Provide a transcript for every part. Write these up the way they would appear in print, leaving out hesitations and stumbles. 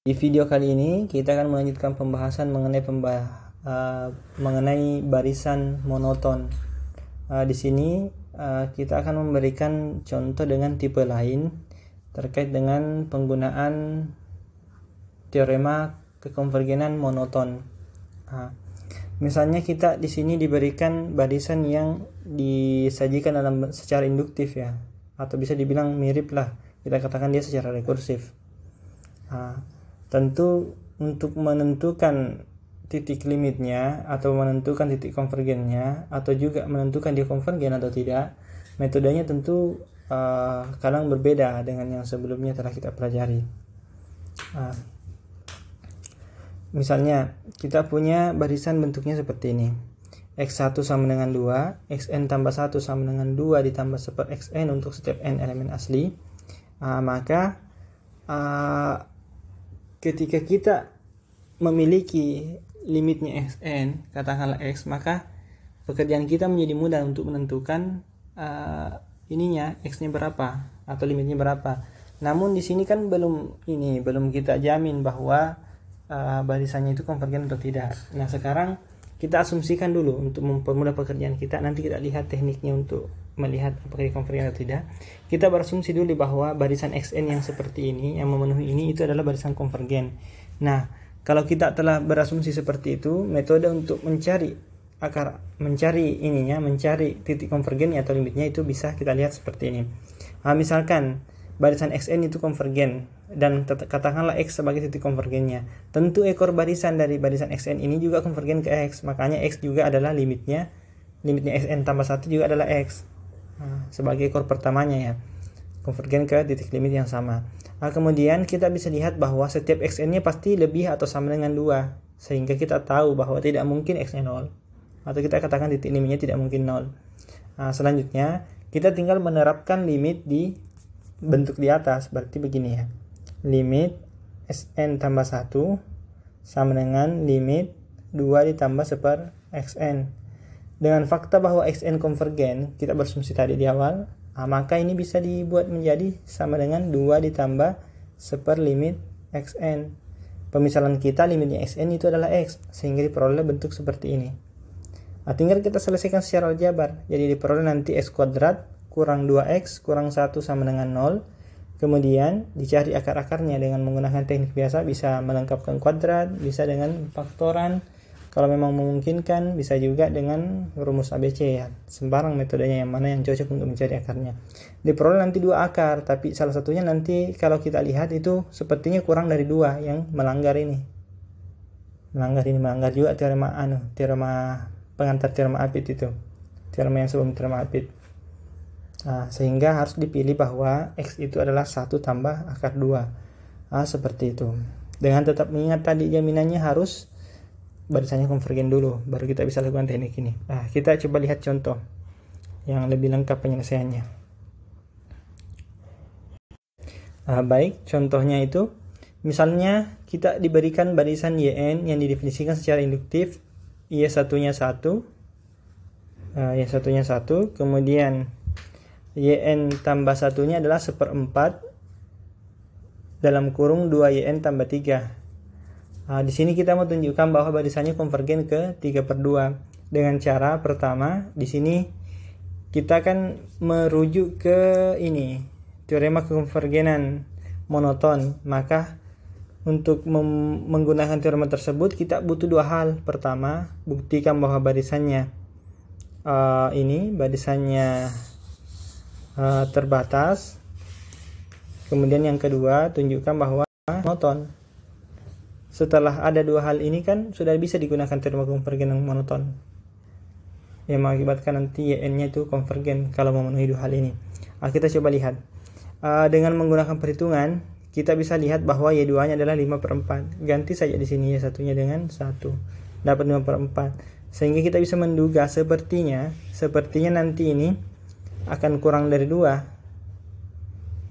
Di video kali ini kita akan melanjutkan pembahasan mengenai barisan monoton. Di sini kita akan memberikan contoh dengan tipe lain terkait dengan penggunaan teorema kekonvergenan monoton. Misalnya kita di sini diberikan barisan yang disajikan secara induktif ya, atau bisa dibilang mirip lah, kita katakan dia secara rekursif. Tentu untuk menentukan titik limitnya atau menentukan titik konvergennya atau juga menentukan dia konvergen atau tidak, metodenya tentu kadang berbeda dengan yang sebelumnya telah kita pelajari. Misalnya kita punya barisan bentuknya seperti ini. X1 sama dengan 2, Xn tambah 1 sama dengan 2 ditambah 1 Xn untuk setiap n elemen asli. Maka ketika kita memiliki limitnya Xn, katakanlah X, maka pekerjaan kita menjadi mudah untuk menentukan X-nya berapa atau limitnya berapa. Namun di sini kan belum kita jamin bahwa barisannya itu konvergen atau tidak. Nah, sekarang kita asumsikan dulu untuk mempermudah pekerjaan kita. Nanti kita lihat tekniknya untuk melihat apakah konvergen atau tidak. Kita berasumsi dulu bahwa barisan Xn yang seperti ini, yang memenuhi ini, itu adalah barisan konvergen. Nah, kalau kita telah berasumsi seperti itu, metode untuk mencari titik konvergennya atau limitnya itu bisa kita lihat seperti ini. Misalkan barisan Xn itu konvergen dan katakanlah X sebagai titik konvergennya. Tentu ekor barisan dari barisan Xn ini juga konvergen ke X. Makanya X juga adalah limitnya Xn tambah 1 juga adalah X. Sebagai ekor pertamanya ya, konvergen ke titik limit yang sama. Kemudian kita bisa lihat bahwa setiap Xn-nya pasti lebih atau sama dengan 2, sehingga kita tahu bahwa tidak mungkin X-nya 0, atau kita katakan titik limitnya tidak mungkin 0. Selanjutnya kita tinggal menerapkan limit di bentuk di atas. Berarti begini ya, limit Xn tambah 1 sama dengan limit 2 ditambah 1 Xn. Dengan fakta bahwa Xn konvergen, kita berasumsi tadi di awal, maka ini bisa dibuat menjadi sama dengan 2 ditambah 1 limit Xn. Pemisalan kita limitnya Xn itu adalah X, sehingga diperoleh bentuk seperti ini. Tinggal kita selesaikan secara aljabar. Jadi diperoleh nanti X kuadrat kurang 2X kurang 1 sama dengan 0. Kemudian dicari akar-akarnya dengan menggunakan teknik biasa, bisa melengkapkan kuadrat, bisa dengan faktoran. Kalau memang memungkinkan, bisa juga dengan rumus ABC ya. Sembarang metodenya yang mana yang cocok untuk mencari akarnya. Diperoleh nanti 2 akar, tapi salah satunya nanti kalau kita lihat itu sepertinya kurang dari 2 yang melanggar ini. Melanggar juga teorema pengantar teorema Apit itu. Teorema yang sebelum teorema Apit. Sehingga harus dipilih bahwa X itu adalah 1 tambah akar 2. Seperti itu. Dengan tetap mengingat tadi jaminannya harus barisannya konvergen dulu, baru kita bisa lakukan teknik ini. Kita coba lihat contoh yang lebih lengkap penyelesaiannya. Baik, contohnya itu misalnya kita diberikan barisan Yn yang didefinisikan secara induktif, Y1-nya 1, kemudian Yn tambah 1-nya adalah 1/4 dalam kurung 2Yn tambah 3. Di sini kita mau tunjukkan bahwa barisannya konvergen ke 3/2 dengan cara pertama. Di sini kita akan merujuk ke teorema kekonvergenan monoton. Maka untuk menggunakan teorema tersebut kita butuh 2 hal. Pertama, buktikan bahwa barisannya terbatas. Kemudian yang kedua, tunjukkan bahwa monoton. Setelah ada 2 hal ini kan sudah bisa digunakan teorema konvergen monoton yang mengakibatkan nanti Yn-nya itu konvergen kalau memenuhi 2 hal ini. Kita coba lihat. Dengan menggunakan perhitungan, kita bisa lihat bahwa Y2-nya adalah 5/4. Ganti saja di sini Y1-nya dengan 1. Dapat 5/4. Sehingga kita bisa menduga sepertinya nanti ini akan kurang dari 2.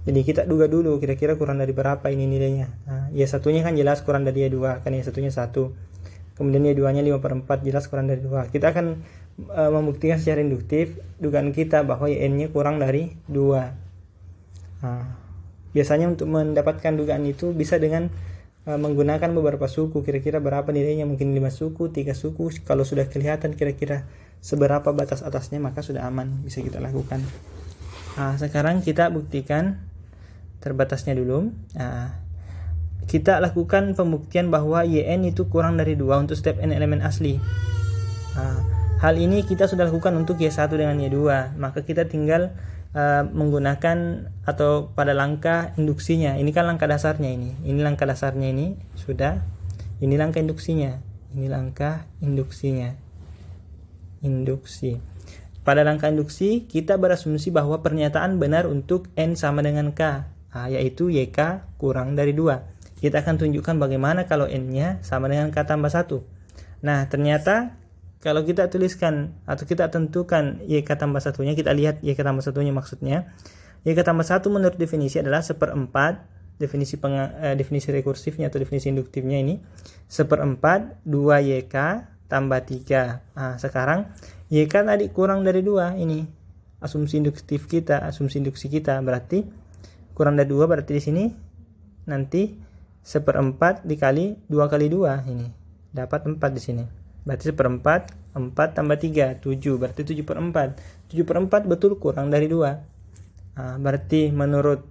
Jadi kita duga dulu kira-kira kurang dari berapa ini nilainya. Y1-nya kan jelas kurang dari Y2, kan Y1-nya 1. Kemudian Y2-nya 5/4, jelas kurang dari 2. Kita akan membuktikan secara induktif dugaan kita bahwa Yn-nya kurang dari 2. Biasanya untuk mendapatkan dugaan itu bisa dengan menggunakan beberapa suku, kira-kira berapa nilainya, mungkin 5 suku, 3 suku. Kalau sudah kelihatan kira-kira seberapa batas atasnya, maka sudah aman, bisa kita lakukan. Sekarang kita buktikan terbatasnya dulu. Kita lakukan pembuktian bahwa YN itu kurang dari 2 untuk setiap N elemen asli. Hal ini kita sudah lakukan untuk Y1 dengan Y2, maka kita tinggal menggunakan atau pada langkah induksinya. Ini kan langkah dasarnya ini langkah dasarnya ini sudah, ini langkah induksinya, ini langkah induksinya. Induksi. Pada langkah induksi kita berasumsi bahwa pernyataan benar untuk N sama dengan K, yaitu YK kurang dari 2. Kita akan tunjukkan bagaimana kalau N-nya sama dengan K tambah 1. Nah, ternyata kalau kita tuliskan atau kita tentukan YK tambah 1-nya, kita lihat YK tambah 1-nya maksudnya. YK tambah 1 menurut definisi adalah 1/4, definisi rekursifnya atau definisi induktifnya ini, 1/4 2YK tambah 3. Sekarang YK tadi kurang dari 2, ini asumsi induktif kita, asumsi induksi kita, berarti kurang dari 2, berarti di sini nanti 1/4 dikali 2 kali 2, ini dapat 4 di sini. Berarti 1/4, 4 tambah 3, 7. Berarti 7/4. 7/4 betul kurang dari 2. Berarti menurut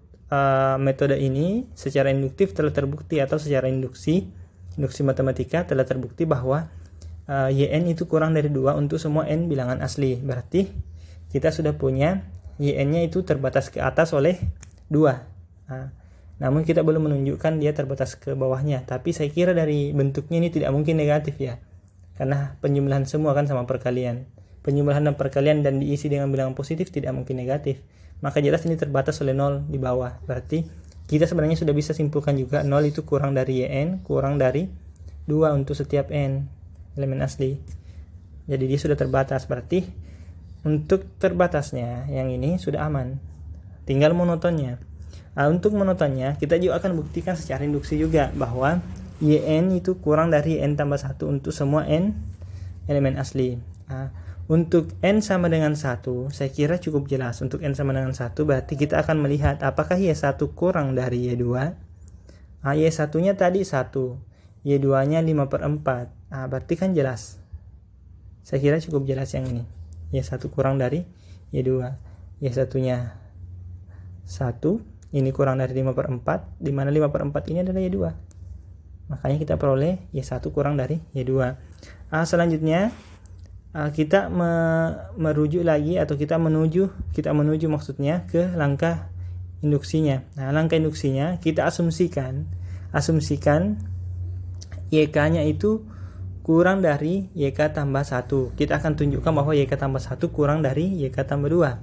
metode ini secara induktif telah terbukti, atau secara induksi matematika telah terbukti bahwa YN itu kurang dari 2 untuk semua N bilangan asli. Berarti kita sudah punya YN-nya itu terbatas ke atas oleh 2. Namun kita belum menunjukkan dia terbatas ke bawahnya. Tapi saya kira dari bentuknya ini tidak mungkin negatif ya. Karena penjumlahan semua kan sama perkalian. Penjumlahan dan perkalian dan diisi dengan bilangan positif tidak mungkin negatif. Maka jelas ini terbatas oleh 0 di bawah. Berarti kita sebenarnya sudah bisa simpulkan juga 0 itu kurang dari YN, kurang dari 2 untuk setiap N elemen asli. Jadi dia sudah terbatas. Berarti untuk terbatasnya yang ini sudah aman. Tinggal monotonnya. Untuk monotonnya kita juga akan buktikan secara induksi juga bahwa YN itu kurang dari N tambah 1 untuk semua N elemen asli. Untuk N sama dengan 1, saya kira cukup jelas. Untuk N sama dengan 1, berarti kita akan melihat apakah Y1 kurang dari Y2. Y1-nya tadi 1, Y2-nya 5/4. Berarti kan jelas. Saya kira cukup jelas yang ini. Y1 kurang dari Y2. Y1-nya 1, ini kurang dari 5/4, di mana 5/4 ini adalah Y2. Makanya kita peroleh Y1 kurang dari Y2. Selanjutnya kita merujuk lagi, atau kita menuju maksudnya ke langkah induksinya. Langkah induksinya kita asumsikan YK-nya itu kurang dari YK tambah 1. Kita akan tunjukkan bahwa YK tambah 1 kurang dari YK tambah 2.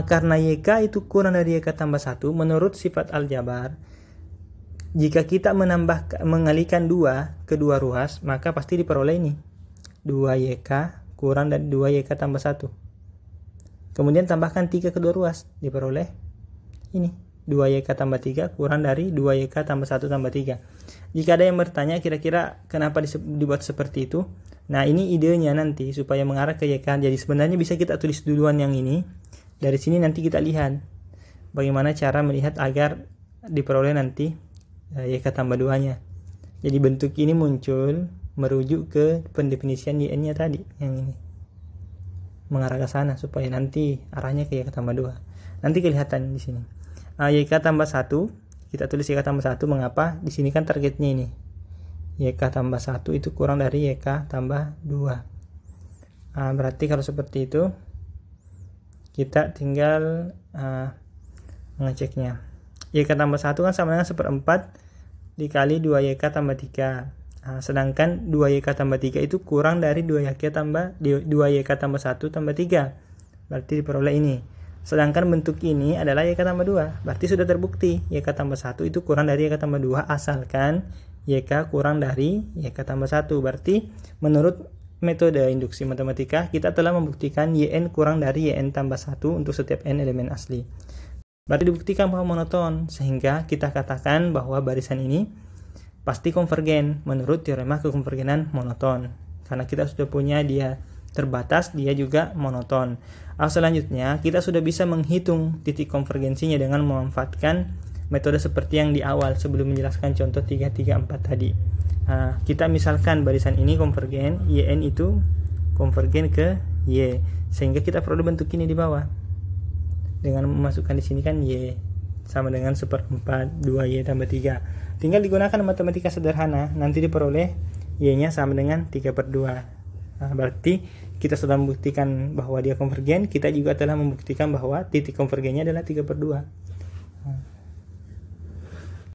Karena YK itu kurang dari YK tambah 1, menurut sifat aljabar, jika kita mengalihkan 2 ke 2 ruas, maka pasti diperoleh ini 2YK kurang dari 2YK tambah 1. Kemudian tambahkan 3 ke 2 ruas, diperoleh ini 2YK tambah 3 kurang dari 2YK tambah 1 tambah 3. Jika ada yang bertanya kira-kira kenapa dibuat seperti itu, nah ini idenya nanti supaya mengarah ke YK. Jadi sebenarnya bisa kita tulis duluan yang ini. Dari sini nanti kita lihat bagaimana cara melihat agar diperoleh nanti YK tambah 2-nya. Jadi bentuk ini muncul merujuk ke pendefinisian YN-nya tadi, yang ini mengarah ke sana supaya nanti arahnya ke YK tambah 2. Nanti kelihatan di sini. YK tambah 1, kita tulis YK tambah 1. Mengapa? Di sini kan targetnya ini YK tambah 1 itu kurang dari YK tambah 2. Berarti kalau seperti itu kita tinggal mengeceknya. YK tambah 1 kan sama dengan 1/4 dikali 2YK tambah 3. Sedangkan 2YK tambah 3 itu kurang dari 2YK tambah 1 tambah 3. Berarti diperoleh ini. Sedangkan bentuk ini adalah YK tambah 2. Berarti sudah terbukti YK tambah 1 itu kurang dari YK tambah 2 asalkan YK kurang dari YK tambah 1. Berarti menurut metode induksi matematika kita telah membuktikan YN kurang dari YN tambah 1 untuk setiap N elemen asli. Berarti dibuktikan bahwa monoton, sehingga kita katakan bahwa barisan ini pasti konvergen menurut teorema kekonvergenan monoton. Karena kita sudah punya dia terbatas, dia juga monoton. Selanjutnya kita sudah bisa menghitung titik konvergensinya dengan memanfaatkan metode seperti yang di awal sebelum menjelaskan contoh 3, 3, 4 tadi. Kita misalkan barisan ini konvergen, YN itu konvergen ke Y, sehingga kita perlu bentuk ini di bawah dengan memasukkan di sini kan Y sama dengan 1/4 2Y tambah 3. Tinggal digunakan matematika sederhana, nanti diperoleh Y nya sama dengan 3/2. Berarti kita sudah membuktikan bahwa dia konvergen, kita juga telah membuktikan bahwa titik konvergennya adalah 3/2.